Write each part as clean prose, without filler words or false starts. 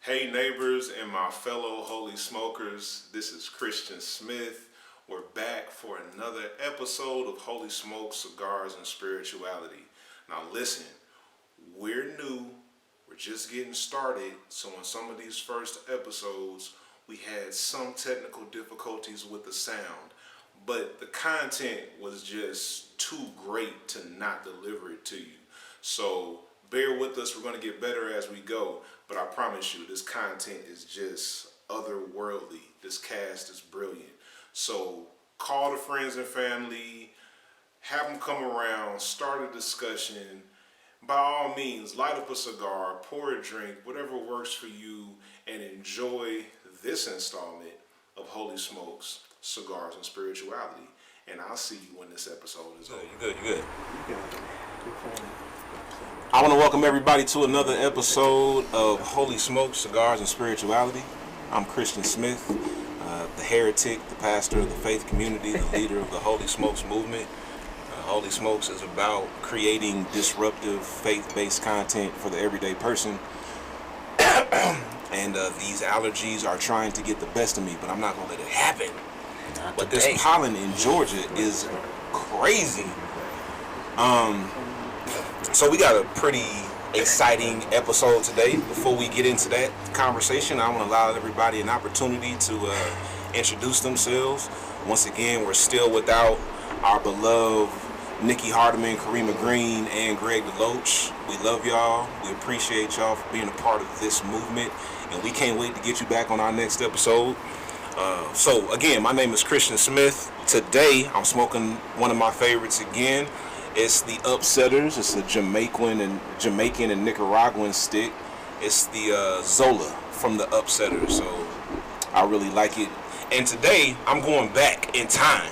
Hey neighbors and my fellow holy smokers, this is Christian Smith. We're back for another episode of Holy Smoke, Cigars, and Spirituality. Now listen, we're new, we're just getting started, so in some of these first episodes, we had some technical difficulties with the sound, but the content was just too great to not deliver it to you. So bear with us, we're going to get better as we go. But I promise you, this content is just otherworldly. This cast is brilliant. So call the friends and family, have them come around, start a discussion. By all means, light up a cigar, pour a drink, whatever works for you, and enjoy this installment of Holy Smokes, Cigars, and Spirituality. And I'll see you when this episode is over. You good. I want to welcome everybody to another episode of Holy Smoke, Cigars, and Spirituality. I'm Christian Smith, the heretic, the pastor of the faith community, the leader of the Holy Smokes movement. Holy Smokes is about creating disruptive, faith-based content for the everyday person. And these allergies are trying to get the best of me, but I'm not going to let it happen. But this pollen in Georgia is crazy. So we got a pretty exciting episode today. Before we get into that conversation, I want to allow everybody an opportunity to introduce themselves. Once again, we're still without our beloved Nikki Hardeman, Karima Green, and Greg DeLoach. We love y'all. We appreciate y'all for being a part of this movement, and we can't wait to get you back on our next episode. So again, my name is Christian Smith. Today, I'm smoking one of my favorites again. It's the Upsetters. It's a Jamaican and Nicaraguan stick. It's the Zola from the Upsetters. So I really like it. And today I'm going back in time.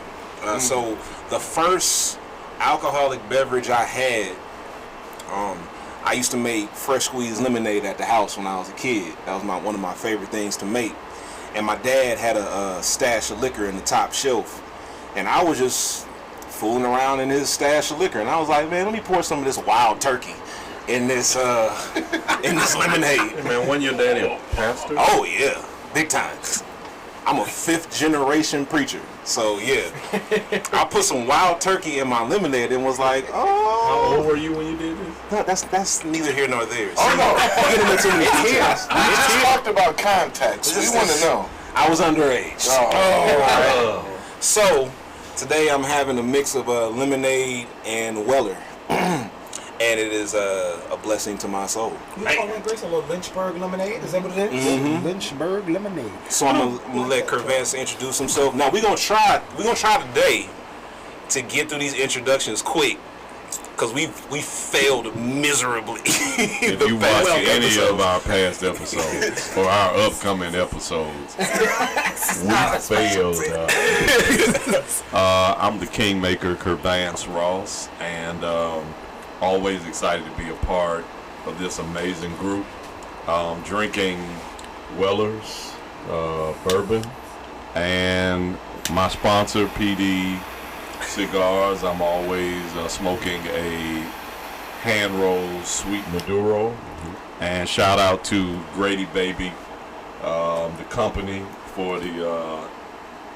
So the first alcoholic beverage I had, I used to make fresh squeezed lemonade at the house when I was a kid. That was one of my favorite things to make. And my dad had a stash of liquor in the top shelf, and I was just fooling around in his stash of liquor, and I was like, man, let me pour some of this wild turkey in this lemonade. Hey man, when your daddy a pastor? Oh yeah, big time. I'm a 5th generation preacher, so yeah. I put some wild turkey in my lemonade and was like, oh. How old were you when you did this? No, that's neither here nor there. Oh no, Getting into too many details. we just talked about context. We want to know. I was underage. Oh. So today I'm having a mix of lemonade and Weller, and it is a blessing to my soul. You call that Grace a little Lynchburg lemonade? Is that what it is? Mm-hmm. Lynchburg lemonade. So I'm gonna let Kervance introduce himself. Now we're gonna try today to get through these introductions quick, because we failed miserably. If you watch any of our past episodes or our upcoming episodes, we failed. I'm the Kingmaker, Kervance Ross, and always excited to be a part of this amazing group. Drinking Weller's bourbon, and my sponsor, PD Cigars. I'm always smoking a hand-rolled sweet Maduro. And shout out to Grady Baby, the company, for the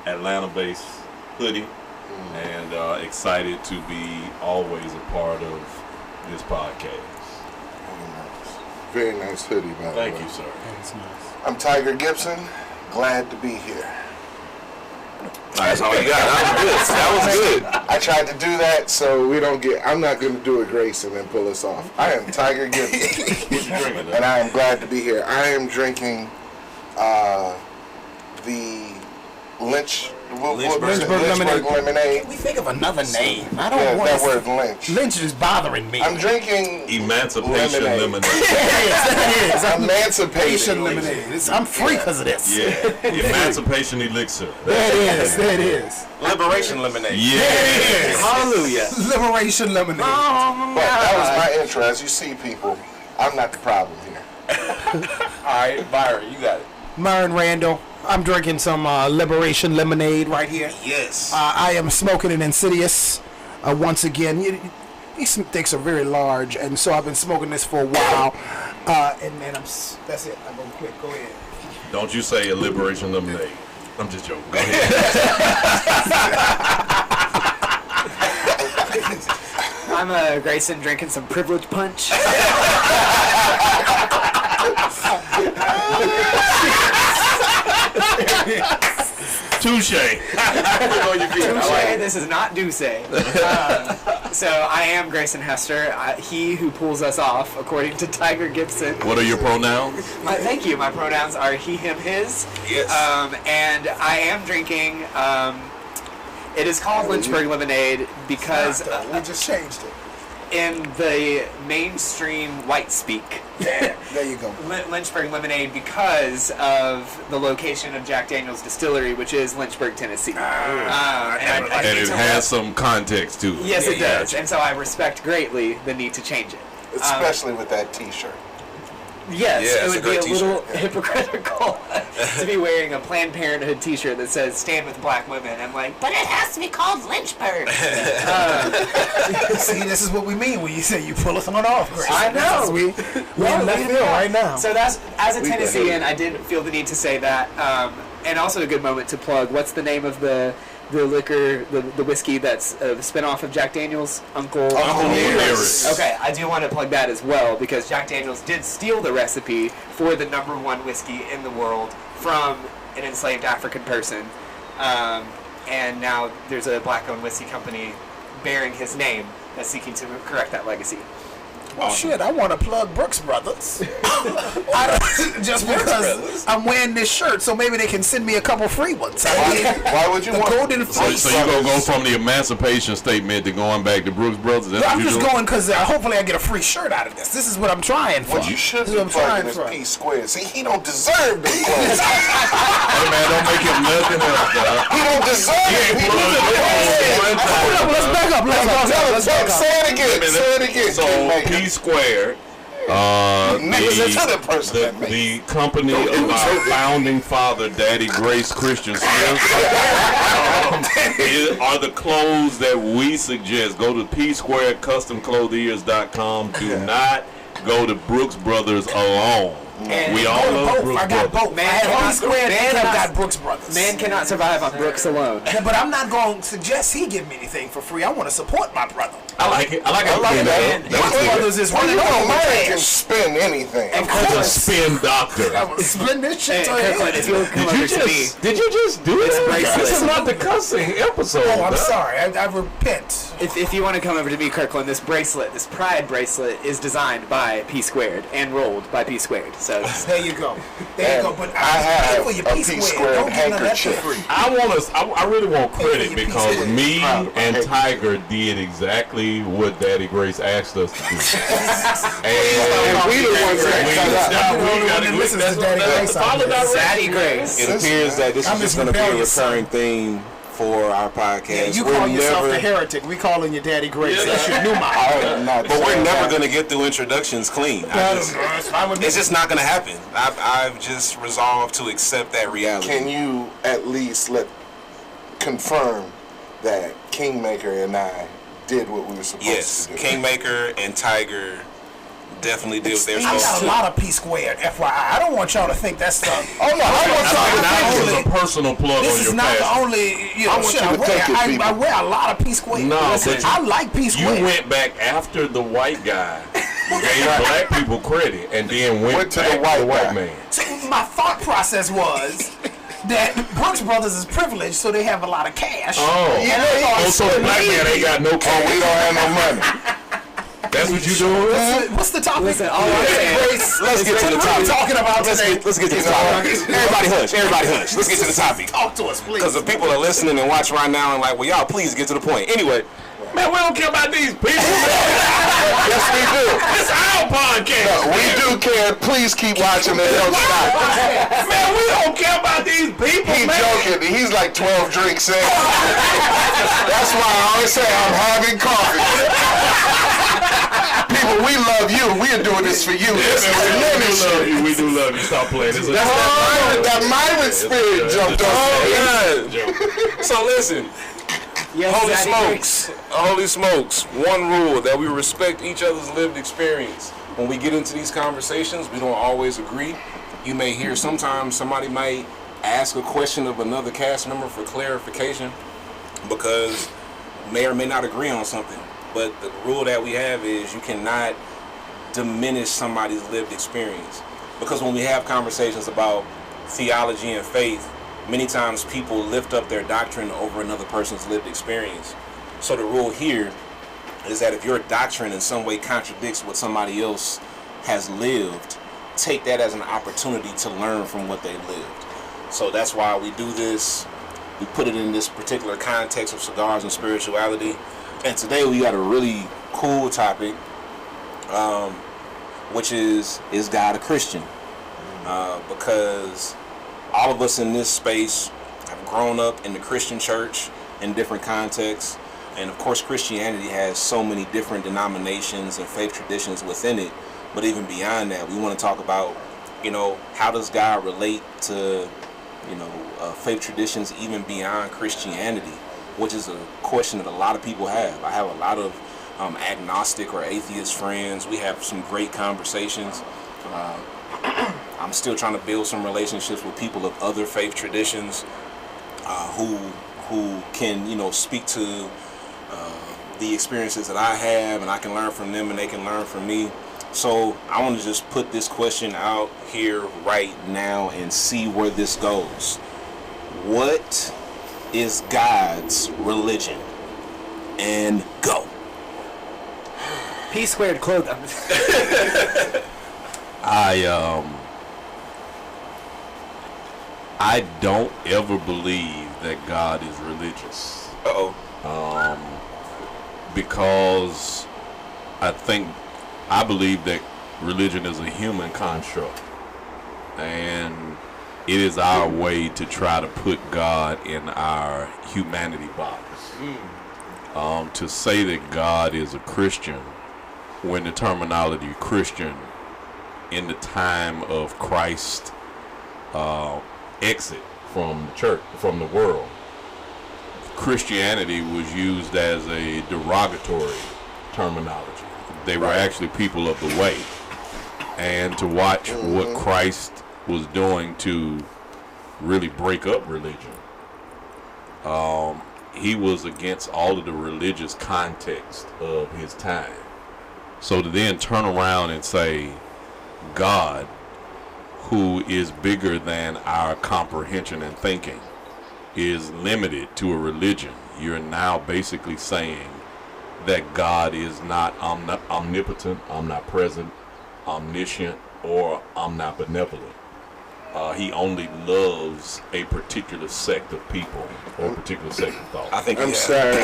Atlanta-based hoodie. And excited to be always a part of this podcast. Very nice hoodie, by the way. Thank you, sir. That's nice. I'm Tiger Gibson. Glad to be here. That's all you got. That was good. I tried to do that so we don't get. I'm not going to do a Grace and then pull us off. I am Tiger Gibson, What you drinking? and I am glad to be here. I am drinking the Lynchburg lemonade. We think of another name. I Yeah, don't want that word lynch. Lynch is bothering me. I'm drinking Emancipation lemonade. That is. Emancipation lemonade. I'm free because of this. Yeah, Emancipation elixir. That is. Liberation lemonade. Yeah. Hallelujah. Liberation lemonade. But that was my intro. As you see, people, I'm not the problem here. All right, Byron, you got it. Myron Randall. I'm drinking some Liberation lemonade right here. Yes. I am smoking an Insidious. Once again, these sticks are very large, and so I've been smoking this for a while. And that's it. I'm gonna quit. Go ahead. Don't you say a liberation lemonade. I'm just joking. Go ahead. I'm Grayson drinking some privilege punch. Touche. Touche, this is not Duce. So I am Grayson Hester, he who pulls us off, according to Tiger Gibson. What are your pronouns? Thank you. My pronouns are he, him, his. Yes. And I am drinking. It is called Lynchburg Lemonade because We just changed it. in the mainstream white speak, There you go. Lynchburg Lemonade because of the location of Jack Daniel's distillery, which is Lynchburg, Tennessee. And need it to has some context to it. Yes, it does. And so I respect greatly the need to change it. Especially with that T-shirt. Yes, Yeah, it it's would a be a great little hypocritical to be wearing a Planned Parenthood T-shirt that says "Stand with Black Women." I'm like, but it has to be called Lynchburg. See, this is what we mean when you say you pull us on off, Grayson. I know. We in left field right now. So that's, as a Tennessean, I did feel the need to say that, and also a good moment to plug. What's the name of the liquor, the whiskey that's a spinoff of Jack Daniel's? Uncle Nearest. Okay, I do want to plug that as well because Jack Daniel's did steal the recipe for the #1 whiskey in the world from an enslaved African person, and now there's a black-owned whiskey company bearing his name that's seeking to correct that legacy. Well, shit, I want to plug Brooks Brothers. Just because I'm wearing this shirt, so maybe they can send me a couple free ones. Why would you the want Golden Fleece. So you gonna go from the Emancipation Statement to going back to Brooks Brothers? That's I'm what you just doing? going because hopefully I get a free shirt out of this. This is what I'm trying for. What you should This be is what I'm plugging trying is for. P squared. See, he don't deserve the clothes. Hey man, don't make him nothing else, dog. He don't deserve it. He Hold up, let's back up. Let's back up. Say it again. Say it again. So P squared, Niggas to the person that made the company of our founding father, Daddy Grace Christian Smith, are the clothes that we suggest. Go to psquaredcustomclothiers.com. Do not go to Brooks Brothers alone. And We all love Brooks I got Brothers. both. Man I had cannot- Holy Square man and I cannot- got Brooks Brothers. Man cannot survive on Brooks alone. Yeah, but I'm not going to suggest he give me anything for free. I want to support my brother. I like it. I like it. that. Brooks Brothers is Well, one you of know, those man can cash. spend anything. Of As a course. spin doctor. I will spend this shit to Kirkland, if him. you'll come over to me. Did you just do It's it? bracelets. This is not the cussing episode. Oh, I'm dog. sorry. I repent. If you want to come over to me, Kirkland, this bracelet, this pride bracelet, is designed by P Squared and rolled by P Squared. So There you go. There you go. But I have for your a P P squared. squared Don't give none of that for handkerchief. free. I really want credit you because piece of me proud of my and head. Tiger did exactly what Daddy Grace asked us to do. And we the ones listens to Daddy Grace out there. Daddy Grace. It appears that this I'm is just his going to be a rebellious son. recurring theme for our podcast. Yeah, you We're call yourself never- the heretic. We calling you Daddy Grace. That's your new motto. But we're never going to get through introductions clean. That's fine with me. It's just not going to happen. I've just resolved to accept that reality. Can you at least confirm that Kingmaker and I did what we were supposed Yes, to do? Kingmaker and Tiger definitely did what they were I supposed got to a do. lot of P squared, FYI. I don't want y'all to think that's the. Oh no, I want y'all to That think was it. a personal plug This on is your not the passion. only, you know, I want shit you I to wear. think it, I people. wear a lot of P squared. No, Listen, but I like P You squared. went back after the white guy, gave black people credit, and then went to back the to white the white guy. man. So my thought process was that Brooks Brothers is privileged, so they have a lot of cash. Oh, And I thought, so the black man ain't got no Oh, cash. we don't have no money. That's what you doing? What's the topic? Listen, all I'm saying, Let's get to the What are we topic. talking about today? Let's get to the topic. Everybody hush. Everybody hush. Let's get to the topic. Talk to us, please. Because the people are listening and watching right now and like, well, y'all please get to the point. Anyway, Man, we don't care about these people. Yes, we do. It's our podcast. No, we do care. Please keep watching and don't stop. Man, we don't care about these people, He's man. joking. He's like 12 drinks in. That's why I always say I'm having coffee. People, we love you. We are doing this for you. This is Man, we do love ministry. you. We do love you. Stop playing. It's a That Myron spirit jumped on. God. So listen, yes, holy Daddy smokes, holy smokes. One rule that we respect each other's lived experience. when we get into these conversations, we don't always agree. You may hear sometimes somebody might ask a question of another cast member for clarification because may or may not agree on something. But the rule that we have is you cannot diminish somebody's lived experience. Because when we have conversations about theology and faith, many times people lift up their doctrine over another person's lived experience. So the rule here is that if your doctrine in some way contradicts what somebody else has lived, take that as an opportunity to learn from what they lived. So that's why we do this. We put it in this particular context of cigars and spirituality. And today we got a really cool topic, which is God a Christian? Because all of us in this space have grown up in the Christian church in different contexts. And of course, Christianity has so many different denominations and faith traditions within it. But even beyond that, we want to talk about, how does God relate to, faith traditions even beyond Christianity, which is a question that a lot of people have. I have a lot of agnostic or atheist friends. We have some great conversations. I'm still trying to build some relationships with people of other faith traditions who can, speak to the experiences that I have, and I can learn from them and they can learn from me. So I want to just put this question out here right now and see where this goes. What is God's religion? And go. P squared clothing. I don't ever believe that God is religious. Because I believe that religion is a human construct, and it is our way to try to put God in our humanity box. To say that God is a Christian, when the terminology Christian in the time of Christ exit from the church, from the world, Christianity was used as a derogatory terminology. They were actually people of the way. And to watch what Christ was doing to really break up religion, he was against all of the religious context of his time. So to then turn around and say God, who is bigger than our comprehension and thinking, is limited to a religion, you're now basically saying that God is not omnipotent, omnipresent, omniscient, or omnibenevolent. He only loves a particular sect of people or a particular sect of thought. I think I'm sorry.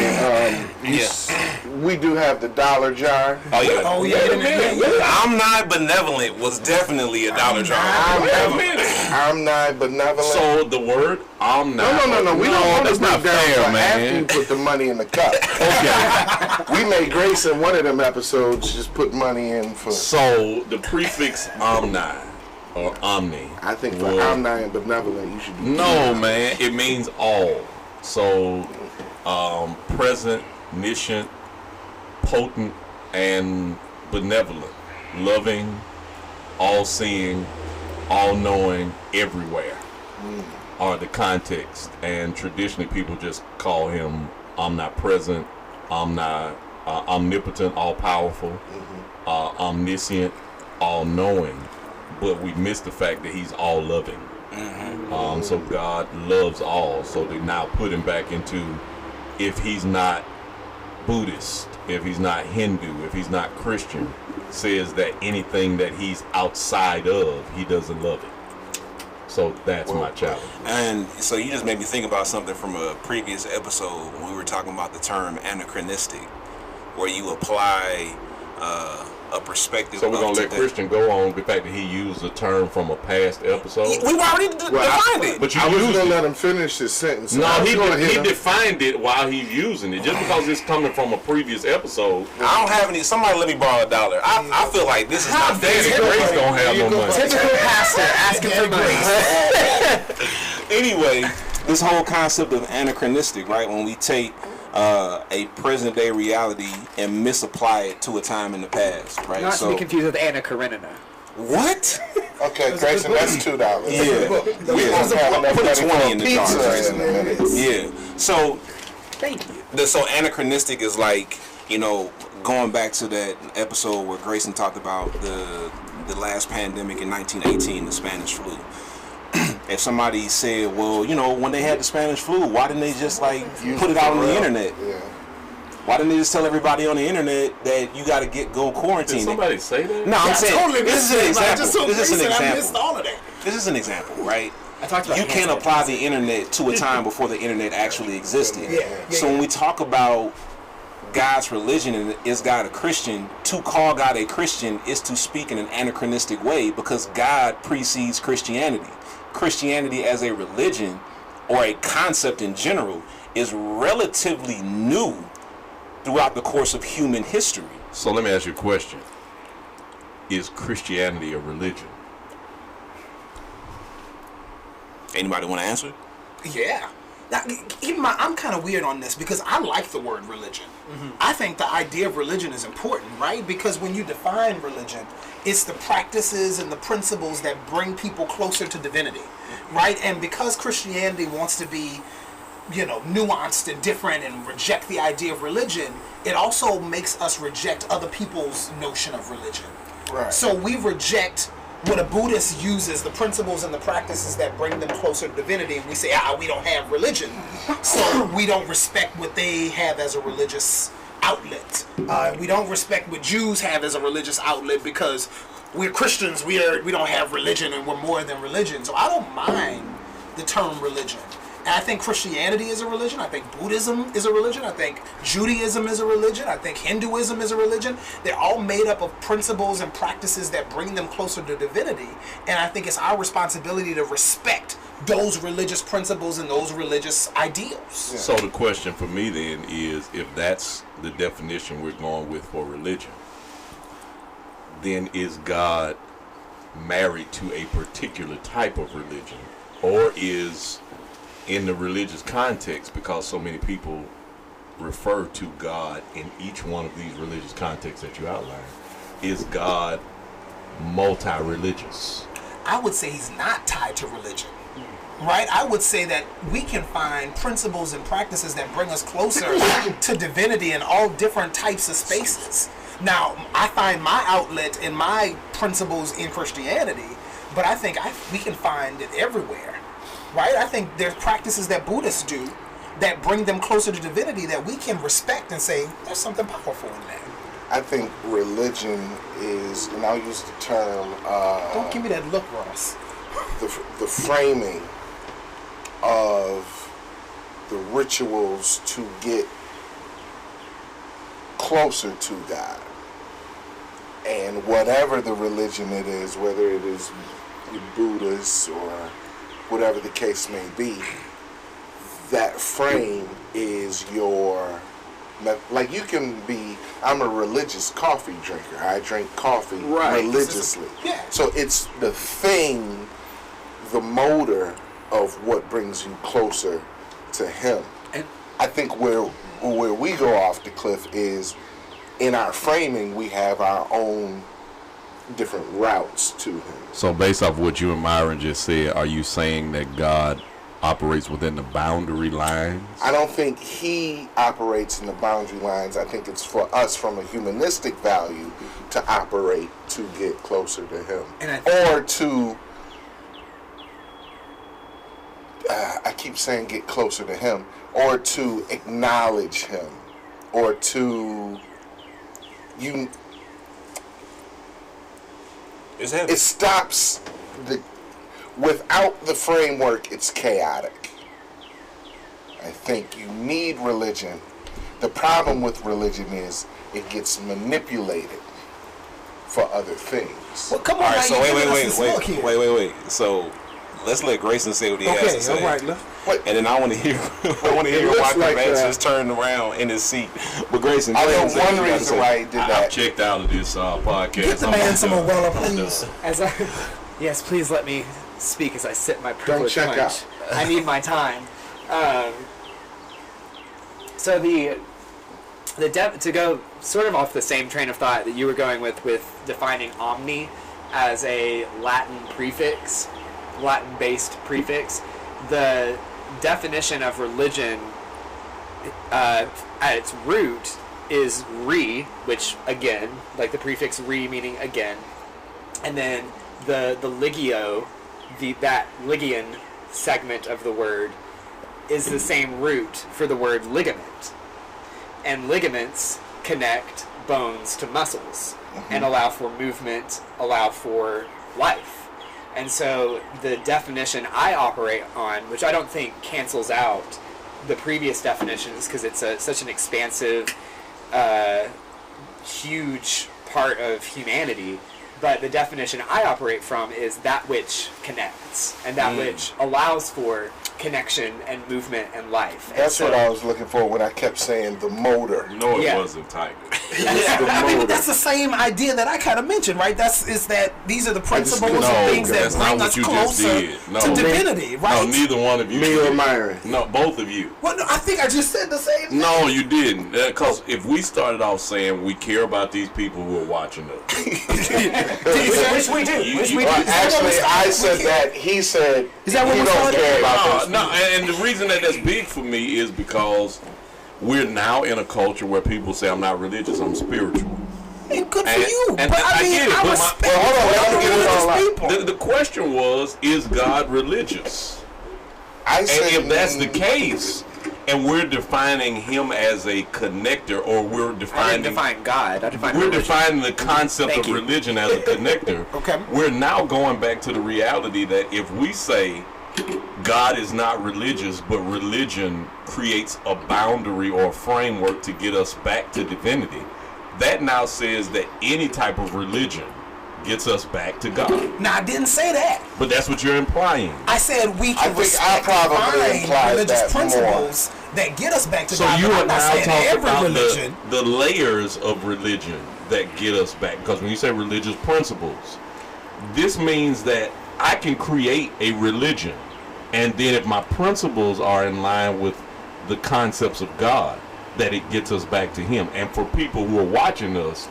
We do have the dollar jar. Oh yeah. I'm not benevolent was definitely a dollar jar. I'm not benevolent. So the word I'm not. No. We don't want that's to not down fair, for man. after you put the money in the cup. Okay. We made Grace in one of them episodes just put money in for. So the prefix omni or omni. I think for omni and benevolent you should do. No, man. It means all. So present, omniscient, potent, and benevolent, loving, all-seeing, all-knowing, everywhere are the context. And traditionally, people just call him omnipresent, omnipotent, all-powerful, omniscient, all-knowing. But we miss the fact that he's all-loving. So God loves all. So they now put him back into, if he's not Buddhist, if he's not Hindu, if he's not Christian, says that anything that he's outside of, he doesn't love it. So that's my challenge. And so you just made me think about something from a previous episode when we were talking about the term anachronistic, where you apply a perspective. So we're going to let Christian go on the fact that he used a term from a past episode? We've already defined it. But I was used going to it. let him finish his sentence. No, he defined it while he's using it. Just because it's coming from a previous episode. I don't have any. Somebody let me borrow $1. I feel like this is not fair. Grace don't have no money. Typical pastor asking for money. Anyway, this whole concept of anachronistic, right? When we take a present day reality and misapply it to a time in the past, right? Not to be confused with Anna Karenina. What? Okay, Grayson, that's $2. Yeah. Put a 20 in the jar, Grayson. Yeah. So, Thank you. so anachronistic is like, you know, going back to that episode where Grayson talked about the last pandemic in 1918, the Spanish flu. If somebody said, well, you know, when they had the Spanish flu, why didn't they just like put it out on the internet? Yeah. Why didn't they just tell everybody on the internet that you got to go quarantine? Did somebody say that? No, I'm saying totally this is an example. This is an example. I missed all of that. This is an example, right? I talked about You can't apply the internet to a time before the internet actually existed. So when we talk about God's religion and is God a Christian, to call God a Christian is to speak in an anachronistic way because God precedes Christianity. Christianity as a religion or a concept in general is relatively new throughout the course of human history. So let me ask you a question. Is Christianity a religion? Anybody want to answer? Yeah. Now, I'm kind of weird on this because I like the word religion. I think the idea of religion is important, right? Because when you define religion, it's the practices and the principles that bring people closer to divinity, right? And because Christianity wants to be, you know, nuanced and different and reject the idea of religion, it also makes us reject other people's notion of religion. Right. So we reject what a Buddhist uses, the principles and the practices that bring them closer to divinity, and we say, we don't have religion, so we don't respect what they have as a religious outlet. We don't respect what Jews have as a religious outlet because we're Christians, we don't have religion and we're more than religion. So I don't mind the term religion. And I think Christianity is a religion. I think Buddhism is a religion. I think Judaism is a religion. I think Hinduism is a religion. They're all made up of principles and practices that bring them closer to divinity. And I think it's our responsibility to respect those religious principles and those religious ideals. Yeah. So the question for me then is, if that's the definition we're going with for religion, then is God married to a particular type of religion? Or is, in the religious context, because so many people refer to God in each one of these religious contexts that you outlined, is God multi-religious? I would say he's not tied to religion, right? I would say that we can find principles and practices that bring us closer to divinity in all different types of spaces. Now, I find my outlet and my principles in Christianity, but I think we can find it everywhere. Right? I think there's practices that Buddhists do that bring them closer to divinity that we can respect and say, there's something powerful in that. I think religion is, and I'll use the term... Don't give me that look, Ross. The framing of the rituals to get closer to God. And whatever the religion it is, whether it is Buddhist or whatever the case may be, that frame is your, like you can be, I'm a religious coffee drinker. I drink coffee religiously. Yeah. So it's the thing, the motor of what brings you closer to him. And I think where we go off the cliff is in our framing, we have our own different routes to him. So based off what you and Myron just said, are you saying that God operates within the boundary lines? I don't think he operates in the boundary lines. I think it's for us from a humanistic value to operate to get closer to him. Or to, I keep saying get closer to him, or to acknowledge him, or to, it stops without the framework, it's chaotic. I think you need religion. The problem with religion is it gets manipulated for other things. Well, come on, All right, so wait. wait. So let's let Grayson say what he has to say. All right, and then I want to hear why Vance just turned around in his seat. But Grayson, I know one reason why he did that. I've checked out of this podcast. Get the man some Orwella, please. Yes, please let me speak as I sit my Don't privilege check punch. out. I need my time. So to go sort of off the same train of thought that you were going with defining omni as a Latin-based prefix, the definition of religion at its root is re, which again, like the prefix re meaning again, and then the ligio, that Lygian segment of the word is the same root for the word ligament. And ligaments connect bones to muscles and allow for movement, allow for life. And so the definition I operate on, which I don't think cancels out the previous definitions because it's such an expansive, huge part of humanity, but the definition I operate from is that which connects and that which allows for connection and movement and life. That's what I was looking for when I kept saying the motor. No, it wasn't, Tiger. I mean, but that's the same idea that I kind of mentioned, right? Is that these are the principles and things that bring us closer to divinity, right? No, neither one of you. Me or Myron? No, both of you. Well, no, I think I just said the same thing. No, you didn't. Because if we started off saying we care about these people who are watching us. Which we do. Actually, I said that. He said Is that what he we don't started? care about this. No, and the reason that's big for me is because we're now in a culture where people say, I'm not religious, I'm spiritual. And good for you. And But I mean, get it, I but respect hold on, let me get it all religious out. people. The question was, is God religious? I And said if that's the case, and we're defining him as a connector, or we're I didn't defining define God. I defined we're religion. defining the concept Thank of you. religion as a connector. Okay. We're now going back to the reality that if we say God is not religious, but religion creates a boundary or a framework to get us back to divinity, that now says that any type of religion gets us back to God. Now, I didn't say that. But that's what you're implying. I said we can think I respect probably and implied find religious that principles that get us back to So God. you But are I'm not now saying talking every about religion. the layers of religion that get us back. Because when you say religious principles, this means that I can create a religion, and then if my principles are in line with the concepts of God, that it gets us back to Him. And for people who are watching us,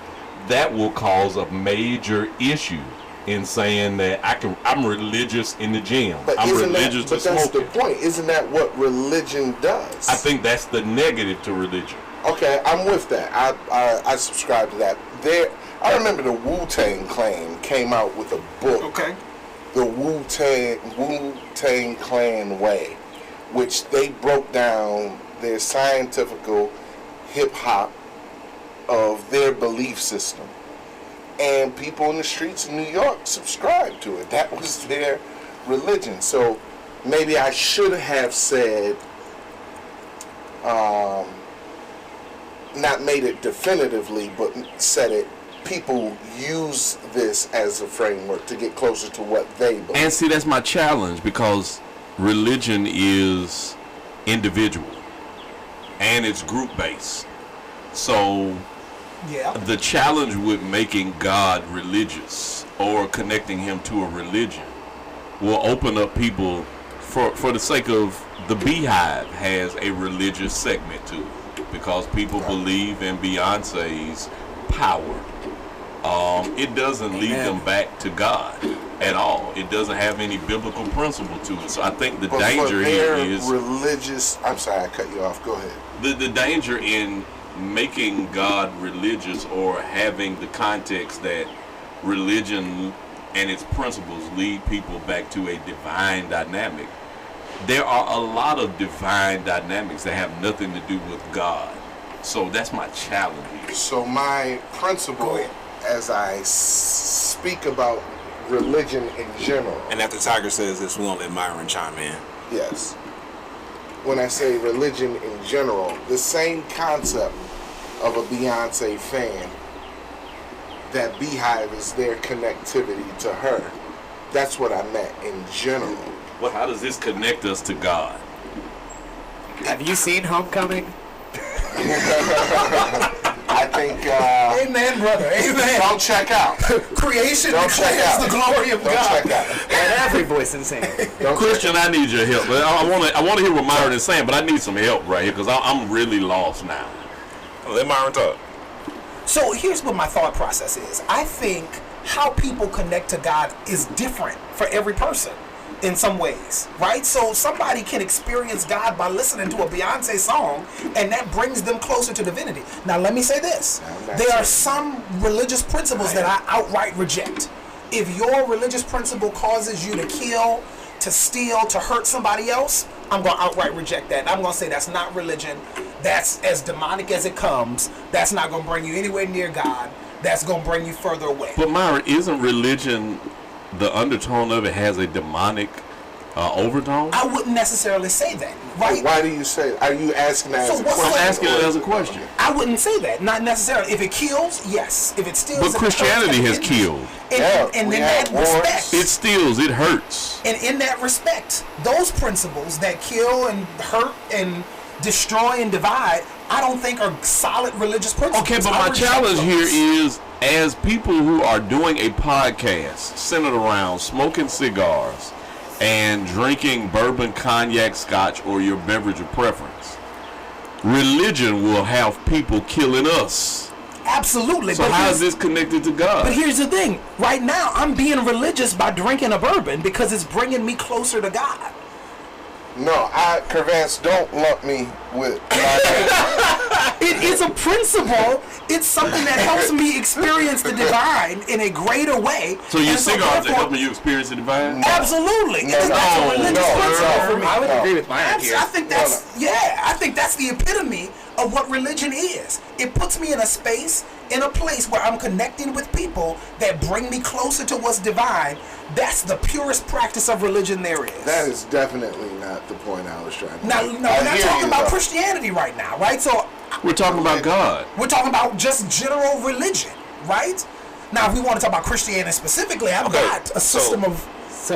that will cause a major issue in saying that I'm religious in the gym. But I'm isn't religious that, to but that's smoking. the point. Isn't that what religion does? I think that's the negative to religion. Okay, I'm with that. I subscribe to that. I remember the Wu-Tang Clan came out with a book. Okay. The Wu-Tang Clan Way, which they broke down their scientifical hip-hop of their belief system. And people in the streets in New York subscribed to it. That was their religion. So maybe I should have said, not made it definitively, but said it, people use this as a framework to get closer to what they believe. And see, that's my challenge, because religion is individual and it's group based. So Yeah. the challenge with making God religious or connecting him to a religion will open up people for the sake of the Beehive has a religious segment to it because people believe in Beyonce's power. It doesn't lead them back to God at all. It doesn't have any biblical principle to it. So I think the But danger for here their is religious. I'm sorry, I cut you off. Go ahead. the danger in making God religious or having the context that religion and its principles lead people back to a divine dynamic. There are a lot of divine dynamics that have nothing to do with God. So that's my challenge here. So my principle, as I speak about religion in general, And after Tiger says this, we're going to let Myron chime in. yes. When I say religion in general, the same concept of a Beyonce fan, that Beehive is their connectivity to her. That's what I meant in general. Well, how does this connect us to God? Have you seen Homecoming? I I think Amen, brother. Amen. don't check out. Creation Don't check declares out. the glory of Don't God. check out. And every voice in singing. Don't Christian, I need your help. I want to hear what Myron is saying, but I need some help right here because I'm really lost now. Let Myron talk. So here's what my thought process is. I think how people connect to God is different for every person in some ways, right? So somebody can experience God by listening to a Beyonce song, and that brings them closer to divinity. Now, let me say this. There are some religious principles that I outright reject. If your religious principle causes you to kill, to steal, to hurt somebody else, I'm going to outright reject that. I'm going to say that's not religion. That's as demonic as it comes. That's not going to bring you anywhere near God. That's going to bring you further away. But Myron, isn't religion, the undertone of it has a demonic overtone? I wouldn't necessarily say that, right? Why do you say? Are you asking that So as a what's question? I'm asking it as a question. I wouldn't say that, not necessarily. If it kills, yes. If it steals, But if it Christianity hurts, has if it- killed. And we in have that wars. respect, It steals, it hurts. and in that respect, those principles that kill and hurt and destroy and divide, I don't think are solid religious principles. Okay, but I my reject challenge here those. is, as people who are doing a podcast centered around smoking cigars and drinking bourbon, cognac, scotch, or your beverage of preference, religion will have people killing us. Absolutely. So but how here's- is this connected to God? But here's the thing. Right now, I'm being religious by drinking a bourbon because it's bringing me closer to God. No, Kervance, don't lump me with my It is a principle. It's something that helps me experience the divine in a greater way. So your And cigars are therefore- helping you experience the divine? Absolutely. No, And that's no, a religious no, principle no. for me. I would No. agree with Myron here. I think that's I think that's the epitome of what religion is. It puts me in a space, in a place where I'm connecting with people that bring me closer to what's divine. That's the purest practice of religion there is. That is definitely not the point I was trying to Now, make. no, I we're not hear talking you, about though. Christianity right now, right? So We're talking about God. we're talking about just general religion, right? Now, if we want to talk about Christianity specifically, I've Okay, got a so- system of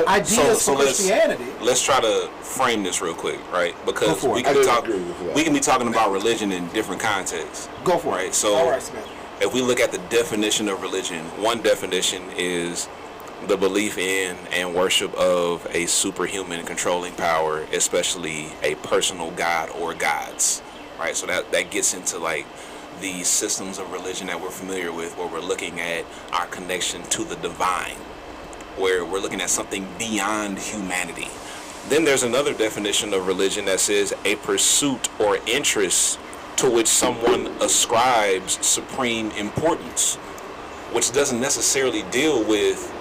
ideas for Christianity. let's try to frame this real quick, right? Because for we it. can I be didn't talking, agree with that. we can be talking about religion in different contexts. Go for right? it. So All right, Smith. if we look at the definition of religion, one definition is the belief in and worship of a superhuman controlling power, especially a personal god or gods, right? So that gets into like the systems of religion that we're familiar with, where we're looking at our connection to the divine, where we're looking at something beyond humanity. Then there's another definition of religion that says a pursuit or interest to which someone ascribes supreme importance, which doesn't necessarily deal with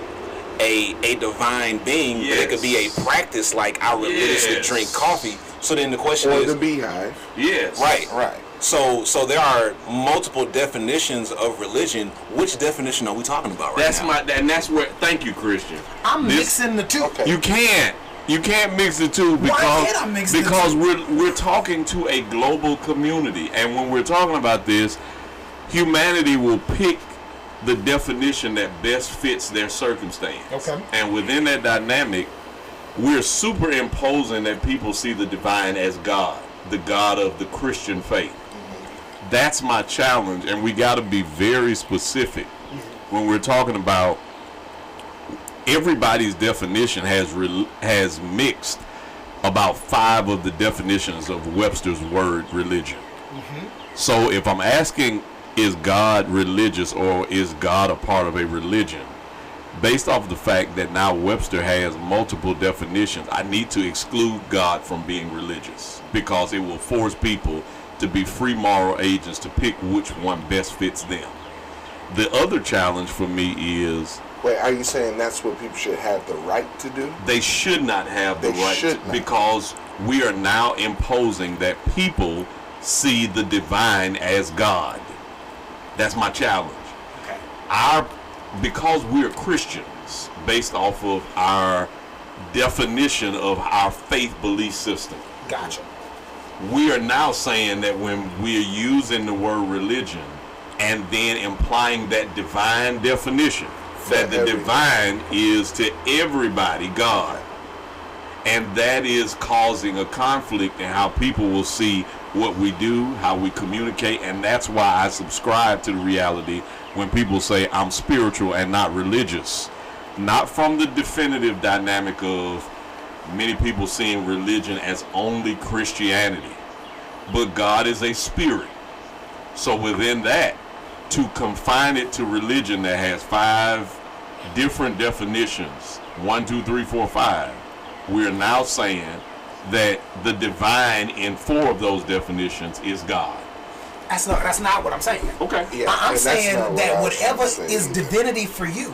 a divine being, but it could be a practice like our religiously Yes. drink coffee. So then the question Or is, the beehive. Yes. right. Right. So there are multiple definitions of religion. Which definition are we talking about right That's now? and that's where. Thank you, Christian. I'm This- mixing the two. Okay. You can't mix the two because can't I mix the because two? we're talking to a global community, and when we're talking about this, humanity will pick the definition that best fits their circumstance. Okay. And within that dynamic, we're superimposing that people see the divine as God, the God of the Christian faith. That's my challenge, and we got to be very specific when we're talking about. Everybody's definition has mixed about 5 of the definitions of Webster's word religion. So if I'm asking, is God religious or is God a part of a religion? Based off the fact that now Webster has multiple definitions, I need to exclude God from being religious because it will force people to be free moral agents to pick which one best fits them. The other challenge for me is Wait, are you saying that's what people should have the right to do? they should not have the They right should not. because we are now imposing that people see the divine as God. That's my challenge. Okay. Because we're Christians, based off of our definition of our faith belief system, Gotcha. we are now saying that when we're using the word religion and then implying that divine definition, that the everything. divine is to everybody God. And that is causing a conflict in how people will see what we do, how we communicate, and that's why I subscribe to the reality when people say I'm spiritual and not religious. Not from the definitive dynamic of many people seeing religion as only Christianity, but God is a spirit. So within that, to confine it to religion that has 5 different definitions, 1, 2, 3, 4, 5, we're now saying that the divine in 4 of those definitions is God. That's not what I'm saying. Okay. Yeah, I'm and that's saying not what that I was whatever trying to say is either. divinity for you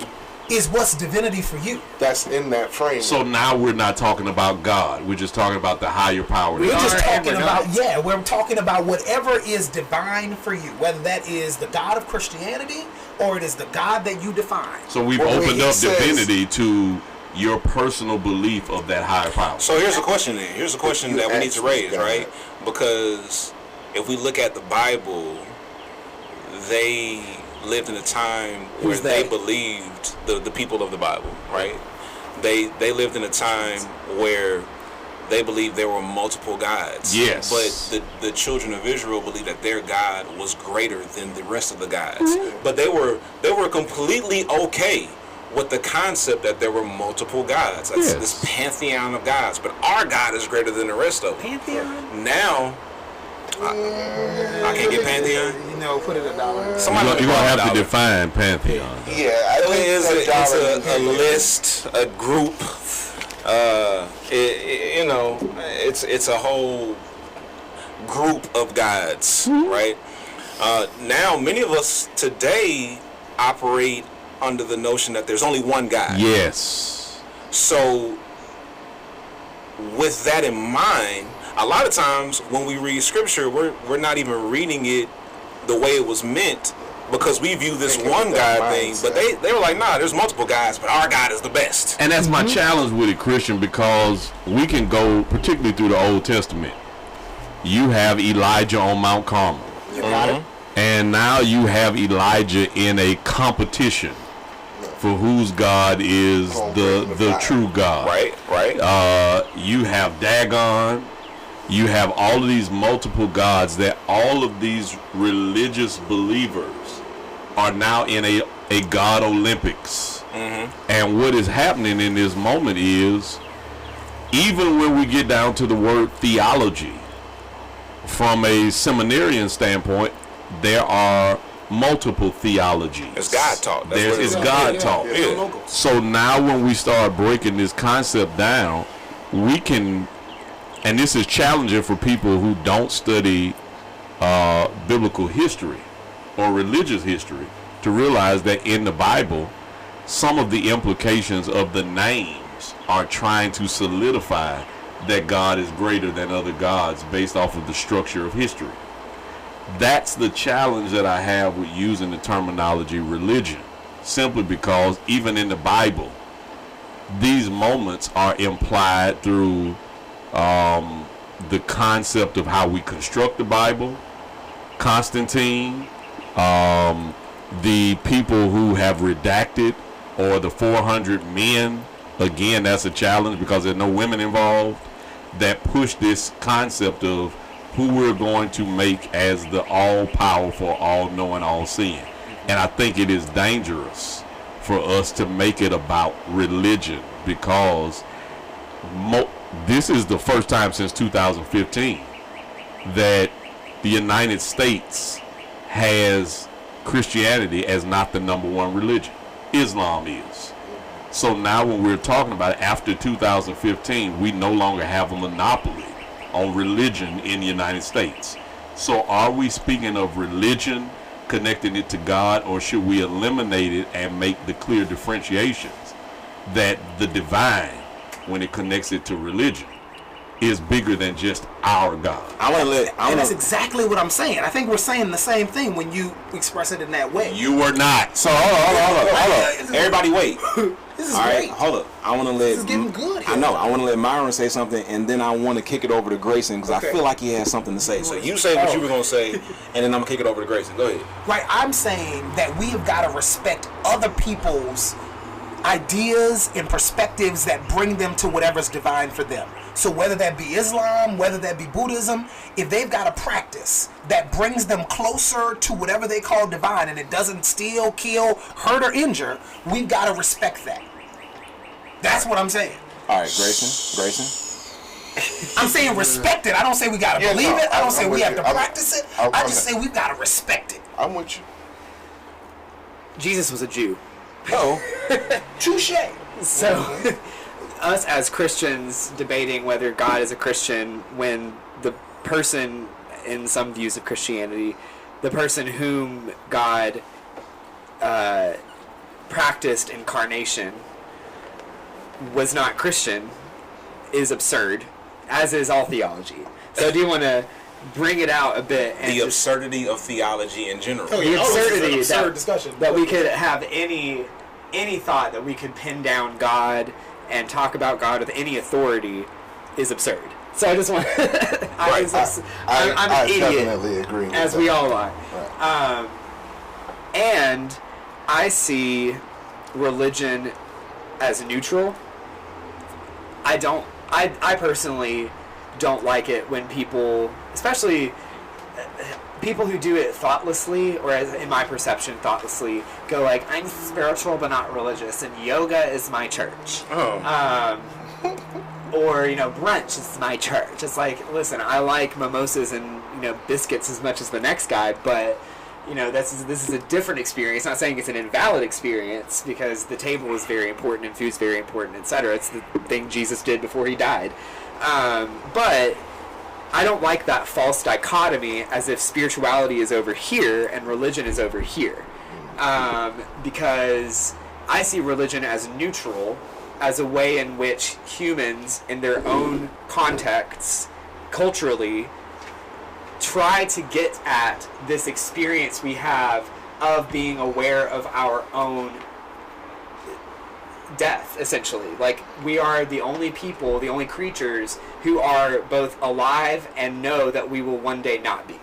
is what's divinity for you. That's in that frame. So now we're not talking about God. We're just talking about the higher power. We're just and talking we're about, not. we're talking about whatever is divine for you, whether that is the God of Christianity or it is the God that you define. So we've Well, when opened he up says- divinity to your personal belief of that higher power. So here's a question then. Here's a question that we need to raise, right? Because if we look at the Bible, they lived in a time where Who's they they? believed, the people of the Bible, right? They lived in a time where they believed there were multiple gods. Yes. But the children of Israel believed that their God was greater than the rest of the gods. But they were completely okay with the concept that there were multiple gods. That's Yes. this pantheon of gods. But our God is greater than the rest of them. Pantheon? Now, I can't get pantheon. You know, put it $1. Somebody You're going to have to $1. define pantheon. yeah, I think It's that a list, a group. It's a whole group of gods, right? Now, many of us today operate under the notion that there's only one God. Yes. So, with that in mind, a lot of times when we read scripture, we're not even reading it the way it was meant, because we view this Thinking one with that God thing. But they were like, nah, there's multiple gods, but our God is the best. And that's my challenge with it, Christian, because we can go particularly through the Old Testament. You have Elijah on Mount Carmel. You got it? And now you have Elijah in a competition for whose God is the true God. Right. You have Dagon. You have all of these multiple gods that all of these religious believers are now in a God Olympics. And what is happening in this moment is, even when we get down to the word theology, from a seminarian standpoint, there are multiple theologies. It's God taught. That's what it It's is. God taught. Yeah. So now when we start breaking this concept down, we can, and this is challenging for people who don't study biblical history or religious history, to realize that in the Bible, some of the implications of the names are trying to solidify that God is greater than other gods based off of the structure of history. That's the challenge that I have with using the terminology religion, simply because even in the Bible, these moments are implied through the concept of how we construct the Bible. Constantine, the people who have redacted, or the 400 men, again, that's a challenge because there's no women involved, that push this concept of who we're going to make as the all-powerful, all-knowing, all-seeing. And I think it is dangerous for us to make it about religion, because this is the first time since 2015 that the United States has Christianity as not the number one religion. Islam is. So now when we're talking about it, after 2015, we no longer have a monopoly on religion in the United States. So are we speaking of religion, connecting it to God, or should we eliminate it and make the clear differentiations that the divine, when it connects it to religion, is bigger than just our God? And that's exactly what I'm saying. I think we're saying the same thing when you express it in that way. You were not. So hold up. Everybody wait. This is All right, great. hold up. I want to let. This is getting good here. I know. I want to let Myron say something, and then I want to kick it over to Grayson, because Okay. I feel like he has something to say. So you say what you were gonna say, and then I'm gonna kick it over to Grayson. Go ahead. Right, I'm saying that we have got to respect other people's ideas and perspectives that bring them to whatever's divine for them. So whether that be Islam, whether that be Buddhism, if they've got a practice that brings them closer to whatever they call divine, and it doesn't steal, kill, hurt, or injure, we've got to respect that. That's what I'm saying. All right, Grayson. I'm saying respect it. I don't say we got to believe it. I don't say we have to practice it. I just say we've got to respect it. I'm with you. Jesus was a Jew. No. Touche. So, us as Christians debating whether God is a Christian when the person, in some views of Christianity, the person whom God practiced incarnation was not Christian is absurd, as is all theology. So do you want to bring it out a bit? And the absurdity of theology in general. The absurdity absurd discussion. that we could have any thought that we could pin down God and talk about God with any authority is absurd. So I just want I'm an idiot, definitely agree with as that. we all are. Right. And I see religion as neutral. I personally don't like it when people, especially people who do it thoughtlessly, or as in my perception, thoughtlessly, go like, I'm spiritual but not religious, and yoga is my church. Or, brunch is my church. It's like, listen, I like mimosas and, biscuits as much as the next guy, but, this is a different experience. Not saying it's an invalid experience, because the table is very important and food's very important, etc. It's the thing Jesus did before he died. But I don't like that false dichotomy as if spirituality is over here and religion is over here. Because I see religion as neutral, as a way in which humans, in their own contexts, culturally, try to get at this experience we have of being aware of our own death, essentially. Like, we are the only people, the only creatures who are both alive and know that we will one day not be.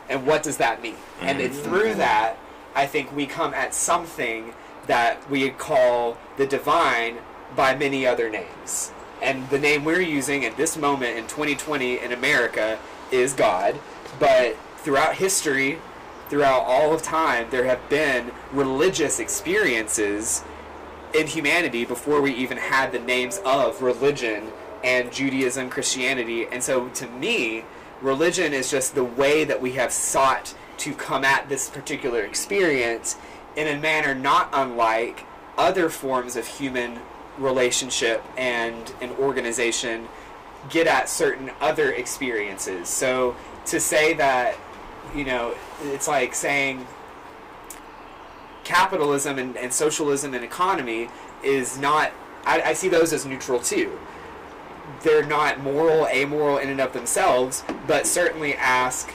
And what does that mean? And through that, I think we come at something that we call the divine by many other names. And the name we're using at this moment in 2020 in America is God. But throughout history, throughout all of time, there have been religious experiences in humanity before we even had the names of religion and Judaism, Christianity. And so to me, religion is just the way that we have sought to come at this particular experience in a manner not unlike other forms of human relationship and an organization get at certain other experiences. So to say that, it's like saying capitalism and socialism and economy is not, I see those as neutral too. They're not moral, amoral in and of themselves, but certainly ask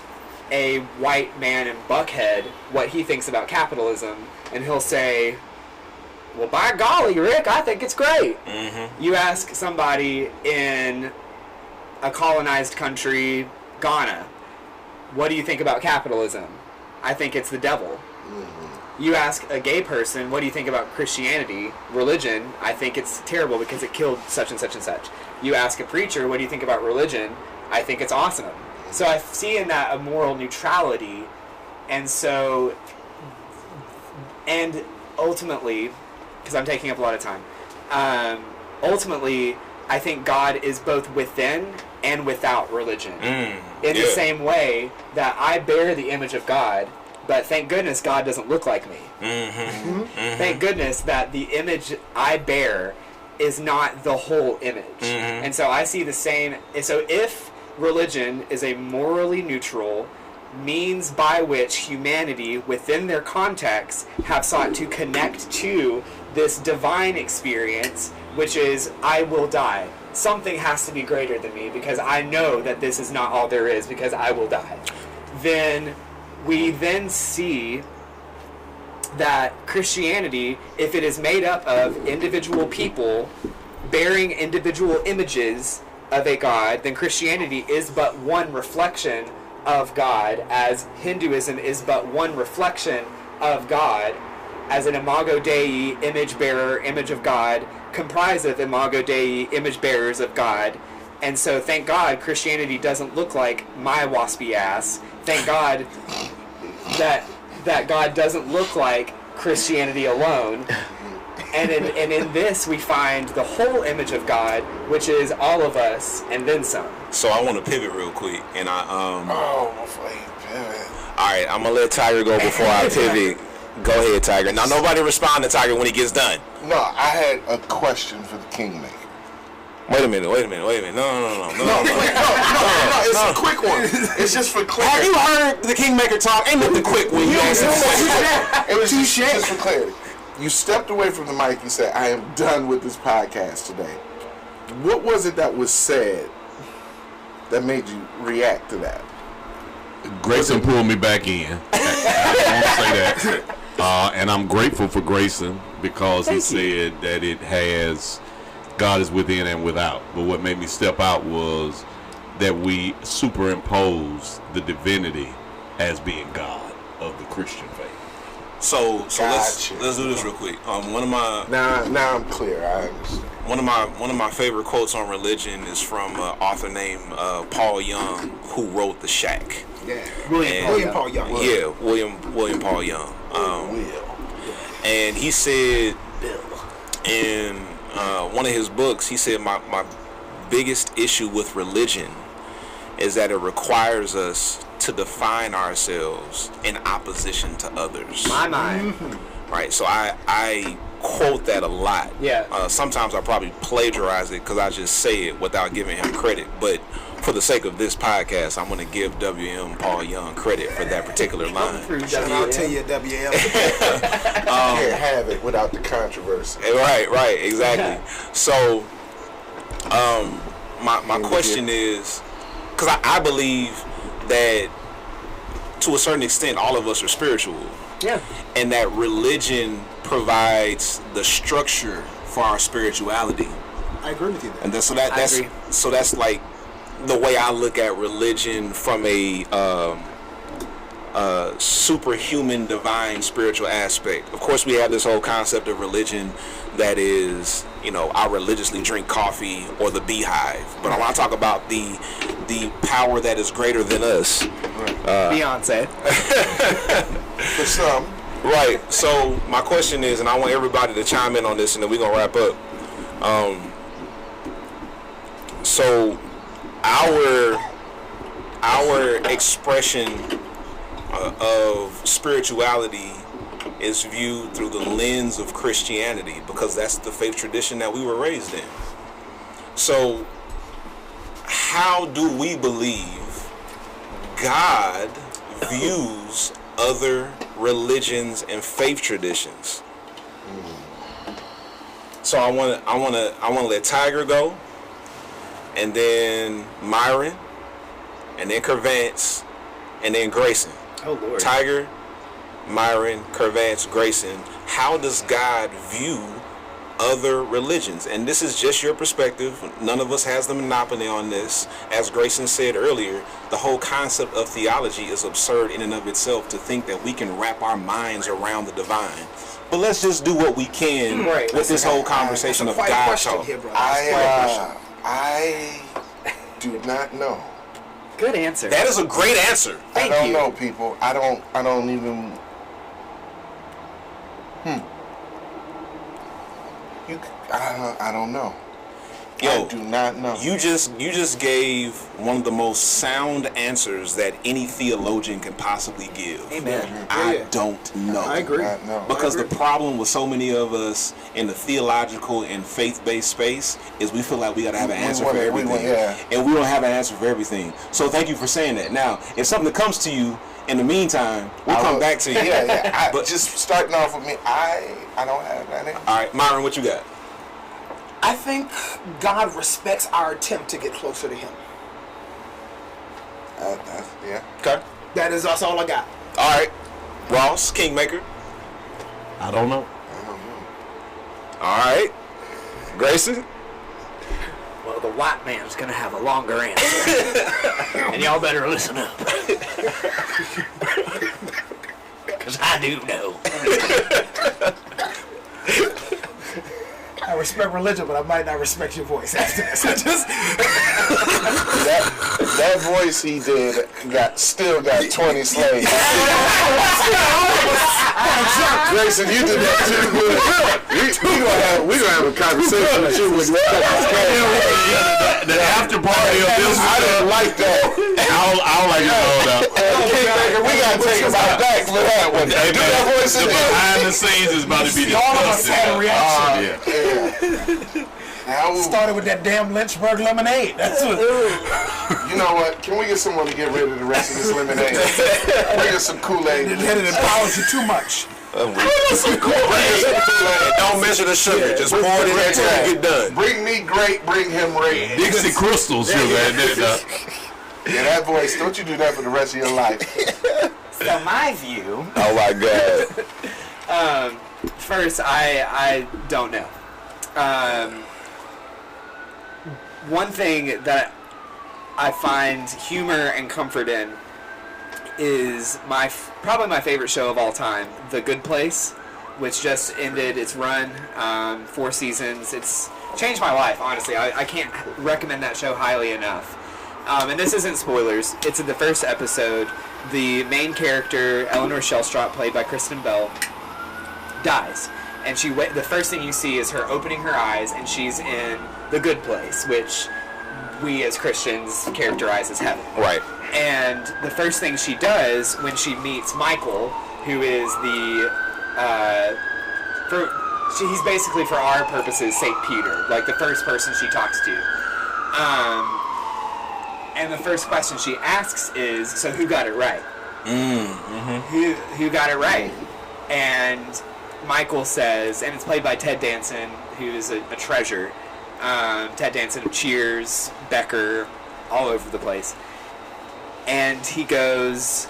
a white man in Buckhead what he thinks about capitalism, and he'll say, well, by golly, Rick, I think it's great. You ask somebody in a colonized country, Ghana, what do you think about capitalism? I think it's the devil. You ask a gay person, what do you think about Christianity, religion? I think it's terrible because it killed such and such and such. You ask a preacher, what do you think about religion? I think it's awesome. So I see in that a moral neutrality, and so, and ultimately, because I'm taking up a lot of time, ultimately, I think God is both within and without religion. In the same way that I bear the image of God, but thank goodness God doesn't look like me. Thank goodness that the image I bear is not the whole image. And so I see the same. So if religion is a morally neutral means by which humanity, within their context, have sought to connect to this divine experience, which is, I will die. Something has to be greater than me because I know that this is not all there is because I will die. Then we then see that Christianity, if it is made up of individual people bearing individual images of a God, then Christianity is but one reflection of God, as Hinduism is but one reflection of God, as an imago Dei, image bearer, image of God, comprised of imago Dei, image bearers of God. And so, thank God, Christianity doesn't look like my waspy ass. Thank God that God doesn't look like Christianity alone. And in this, we find the whole image of God, which is all of us, and then some. So I want to pivot real quick, and before you pivot. All right, I'm gonna let Tiger go before I pivot. Go ahead, Tiger. Now, nobody respond to Tiger when he gets done. No, I had a question for the Kingmaker. Wait a minute. No. It's a quick one. It's just for clarity. Have you heard the Kingmaker talk? Ain't nothing quick when you answer the question. It was just for clarity. You stepped away from the mic. You said, "I am done with this podcast today." What was it that was said that made you react to that? Grayson pulled me back in. I want to say that. And I'm grateful for Grayson because he said that it has God is within and without. But what made me step out was that we superimpose the divinity as being God of the Christian faith. So Gotcha. let's do this real quick. One of my Now I'm clear. I understand. one of my favorite quotes on religion is from an author named Paul Young, who wrote The Shack. Yeah, William Paul Young. Yeah, William Paul Young. And he said in one of his books, he said, my biggest issue with religion is that it requires us to define ourselves in opposition to others. My mind. Right, so I quote that a lot. Yeah. Sometimes I probably plagiarize it because I just say it without giving him credit. But for the sake of this podcast, I'm going to give W.M. Paul Young credit for that particular line. Shout out to you, WM. Can't have it without the controversy. Right, exactly. So, my question is, because I believe that to a certain extent, all of us are spiritual. Yeah. And that religion provides the structure for our spirituality. I agree with you there. And that's like the way I look at religion from a superhuman, divine, spiritual aspect. Of course, we have this whole concept of religion that is, I religiously drink coffee or the beehive. But I want to talk about the power that is greater than us. Beyonce. For some. Right. So my question is, and I want everybody to chime in on this, and then we're gonna wrap up. So our expression of spirituality is viewed through the lens of Christianity because that's the faith tradition that we were raised in. So how do we believe God views other religions and faith traditions? So I want to let Tiger go, and then Myron, and then Kervance, and then Grayson. Oh Lord. Tiger, Myron, Kervance, Grayson. How does God view other religions? And this is just your perspective. None of us has the monopoly on this. As Grayson said earlier, the whole concept of theology is absurd in and of itself, to think that we can wrap our minds around the divine. But let's just do what we can with this whole conversation of God talk. Here, brother. I do not know. Good answer. That is a great answer. I don't know, people. I don't even. I don't know. Yo, I do not know. You just gave one of the most sound answers that any theologian can possibly give. Amen. I don't know. I agree. Because the problem with so many of us in the theological and faith-based space is we feel like we got to have an answer for everything. And we don't have an answer for everything. So thank you for saying that. Now, if something comes to you in the meantime, we'll come back to you. Yeah. But just starting off with me, I don't have that answer. All right, Myron, what you got? I think God respects our attempt to get closer to Him. Yeah. Okay. That's all I got. All right. Ross, Kingmaker. I don't know. All right. Grayson. Well, the white man's gonna have a longer answer, and y'all better listen up. Because I do know. I respect religion, but I might not respect your voice after this. I just that voice he did still got 20 slaves. Grayson, you did that too good. We gonna have a conversation with you when you cut this camera. The after party of this I didn't like that. I'll let you know that. Kingmaker, we gotta take him out back for that one. Hey, Do man, that voice the again. behind the scenes is about to be disgusting. all of us had a reaction. Yeah. Started with that damn Lynchburg lemonade. That's what. You know what? Can we get someone to get rid of the rest of this lemonade? Bring us some Kool-Aid. It empowers you too much. Don't measure the sugar. Just pour it in until you get done. Bring me grape, bring him red. Dixie Crystal sugar. Yeah, that voice. Don't you do that for the rest of your life. So my view. Oh my God. First, I don't know. One thing that I find humor and comfort in is probably my favorite show of all time, The Good Place, which just ended its run, 4 seasons. It's changed my life, honestly. I can't recommend that show highly enough. And this isn't spoilers. It's in the first episode. The main character, Eleanor Shellstrop, played by Kristen Bell, dies. And the first thing you see is her opening her eyes, and she's in the good place, which we as Christians characterize as heaven. Right. And the first thing she does when she meets Michael, who is he's basically, for our purposes, St. Peter, like the first person she talks to. And the first question she asks is, so who got it right? Who got it right? And Michael says, and it's played by Ted Danson, who is a treasure. Ted Danson of Cheers, Becker, all over the place. And he goes,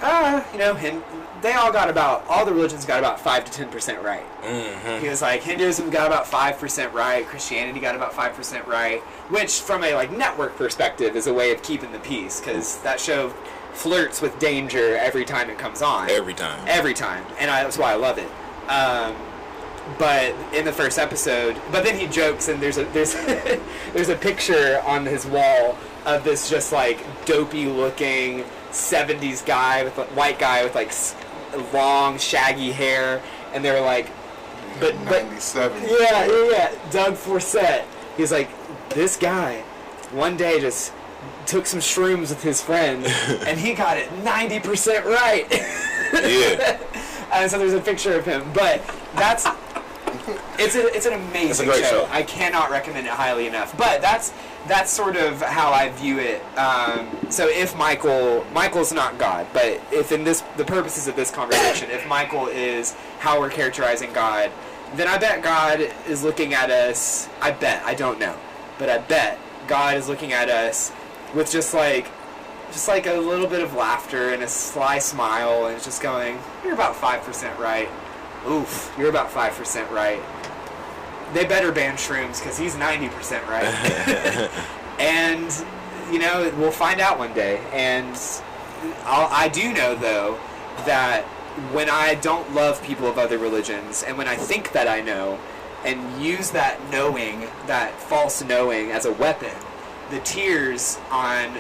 all the religions got about 5 to 10% right. Mm-hmm. He was like, Hinduism got about 5% right, Christianity got about 5% right, which from a network perspective is a way of keeping the peace, because that show flirts with danger every time it comes on. Every time. And that's why I love it. But in the first episode, but then he jokes, and there's a picture on his wall of this just dopey looking 70s guy white guy with long shaggy hair, and they're but 97. yeah, Doug Forsett. He's like, this guy one day just took some shrooms with his friend and he got it 90% right. Yeah. And so there's a picture of him, but it's an amazing show. I cannot recommend it highly enough. But that's sort of how I view it. So if Michael's not God, but if in the purposes of this conversation, if Michael is how we're characterizing God, then I bet God is looking at us. I don't know, but I bet God is looking at us with just like a little bit of laughter and a sly smile, and it's just going, you're about 5% right. Oof, you're about 5% right. They better ban shrooms because he's 90% right. And, we'll find out one day. And I do know, though, that when I don't love people of other religions, and when I think that I know, and use that knowing, that false knowing as a weapon, the tears on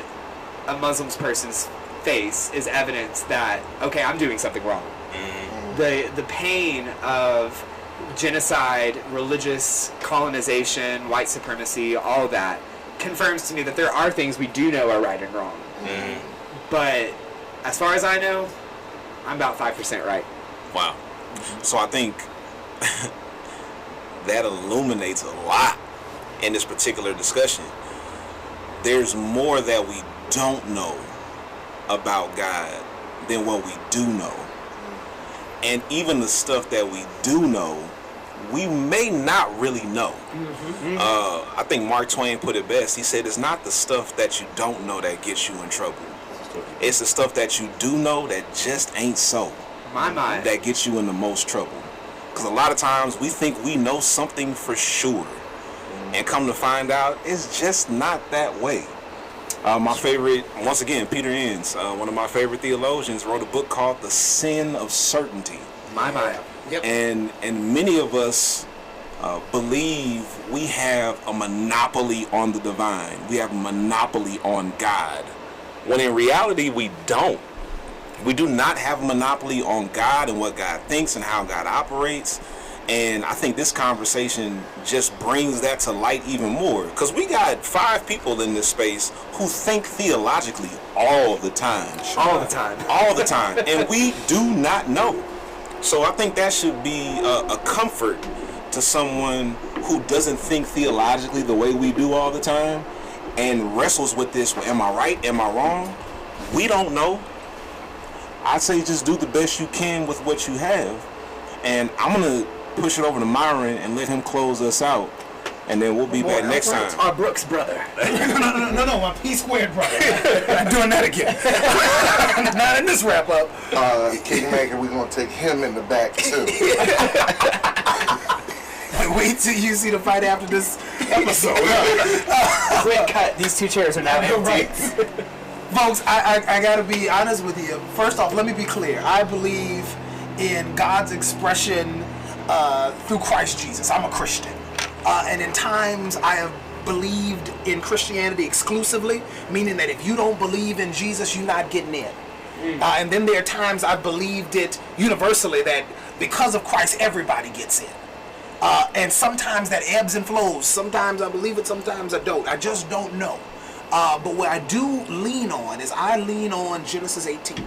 a Muslim person's face is evidence that, okay, I'm doing something wrong. The pain of genocide, religious colonization, white supremacy, all of that confirms to me that there are things we do know are right and wrong. But as far as I know, I'm about 5% right. Wow. So I think that illuminates a lot in this particular discussion. There's more that we don't know about God than what we do know. And even the stuff that we do know, we may not really know. I think Mark Twain put it best. He said, it's not the stuff that you don't know that gets you in trouble. It's the stuff that you do know that just ain't so. My mind. That gets you in the most trouble. Because a lot of times we think we know something for sure. And come to find out, it's just not that way. My favorite, once again, Peter Enns, one of my favorite theologians, wrote a book called The Sin of Certainty. My. Yep. And many of us believe we have a monopoly on the divine. We have a monopoly on God. When in reality, we don't. We do not have a monopoly on God and what God thinks and how God operates. And I think this conversation just brings that to light even more. Because we got 5 people in this space who think theologically all the time. All the time. All the time. And we do not know. So I think that should be a comfort to someone who doesn't think theologically the way we do all the time and wrestles with this. Am I right? Am I wrong? We don't know. I say just do the best you can with what you have. And I'm going to push it over to Myron and let him close us out. And then we'll be back next time. Our Brooks brother. No, my P-squared brother. I'm doing that again. Not in this wrap-up. Kingmaker, we're going to take him in the back, too. Wait till you see the fight after this episode. Quick cut. These 2 chairs are now empty. Right. Folks, I got to be honest with you. First off, let me be clear. I believe in God's expression through Christ Jesus. I'm a Christian. And in times I have believed in Christianity exclusively, meaning that if you don't believe in Jesus, you're not getting in. And then there are times I've believed it universally that because of Christ, everybody gets in. And sometimes that ebbs and flows. Sometimes I believe it, sometimes I don't. I just don't know. But what I do lean on is I lean on Genesis 18.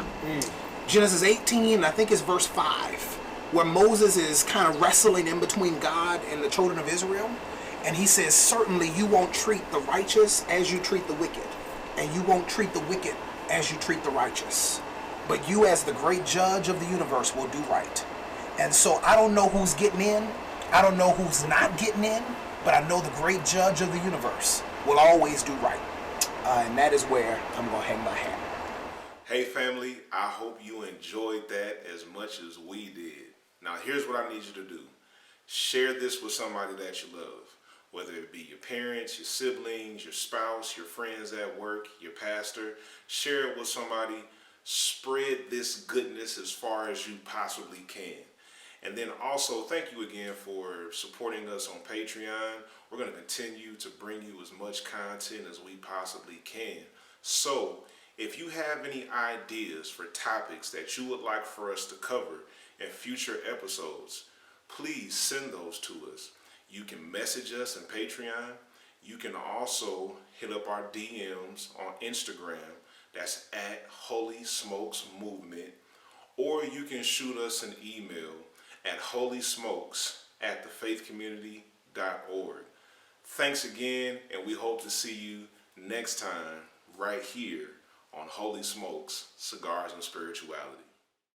Genesis 18, I think it's verse 5. Where Moses is kind of wrestling in between God and the children of Israel. And he says, certainly you won't treat the righteous as you treat the wicked. And you won't treat the wicked as you treat the righteous. But you as the great judge of the universe will do right. And so I don't know who's getting in. I don't know who's not getting in. But I know the great judge of the universe will always do right. And that is where I'm going to hang my hat. Hey family, I hope you enjoyed that as much as we did. Now, here's what I need you to do. Share this with somebody that you love, whether it be your parents, your siblings, your spouse, your friends at work, your pastor. Share it with somebody. Spread this goodness as far as you possibly can. And then also, thank you again for supporting us on Patreon. We're going to continue to bring you as much content as we possibly can. So, if you have any ideas for topics that you would like for us to cover in future episodes, please send those to us. You can message us on Patreon. You can also hit up our DMs on Instagram. That's at Holy Smokes Movement. Or you can shoot us an email at holysmokes@thefaithcommunity.org. Thanks again, and we hope to see you next time right here on Holy Smokes, Cigars and Spirituality.